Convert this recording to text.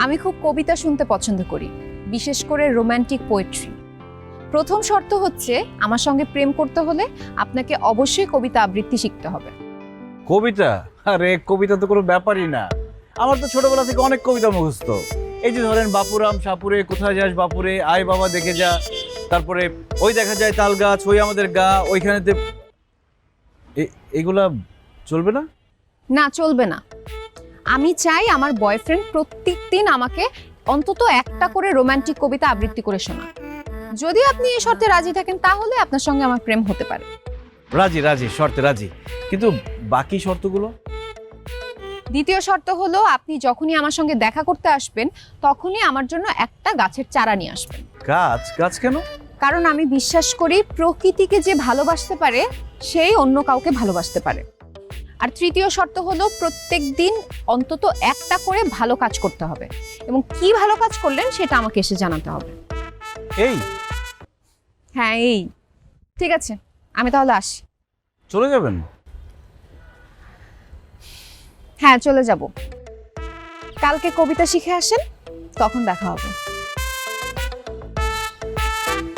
আমি খুব কবিতা শুনতে পছন্দ করি, বিশেষ করে রোমান্টিক পোয়েট্রি। প্রথম শর্ত হচ্ছে আমার সঙ্গে প্রেম করতে হলে আপনাকে অবশ্যই কবিতা আবৃত্তি শিখতে হবে। কবিতা? আরে কবিতা তো কোনো ব্যাপারই না, আমার তো ছোটবেলা থেকে অনেক কবিতা মুখস্থ। এই যে ধরেন বাপুরাম সাপুরে, কোথায় যাস বাপুরে, আয় বাবা দেখে যা, তারপরে ওই দেখা যায় তাল গাছ, ওই আমাদের গা, ওইখানেতে। এগুলা চলবে না? না, চলবে না। আমি চাই আমার বয়ফ্রেন্ড প্রত্যেকদিন আমাকে অন্তত একটা করে রোমান্টিক কবিতা আবৃত্তি করে শোনা। যদি আপনি এই শর্তে রাজি থাকেন তাহলে আপনার সঙ্গে আমার প্রেম হতে পারে। রাজি রাজি, শর্তে রাজি, কিন্তু বাকি শর্তগুলো? দ্বিতীয় শর্ত হলো আপনি যখনই আমার সঙ্গে দেখা করতে আসবেন তখনই আমার জন্য একটা গাছের চারা নিয়ে আসবেন। গাছ? গাছ কেন? কারণ আমি বিশ্বাস করি প্রকৃতিকে যে ভালোবাসতে পারে সেই অন্য কাউকে ভালোবাসতে পারে। আর তৃতীয় শর্ত হলো প্রত্যেকদিন অন্তত একটা করে ভালো কাজ করতে হবে, এবং কি ভালো কাজ করলেন সেটা আমাকে এসে জানাতে হবে। এই? হ্যাঁ, এই। ঠিক আছে, আমি তাহলে আসি। চলে যাবেন? হ্যাঁ, চলে যাব। কালকে কবিতা শিখে আসেন, তখন দেখা হবে।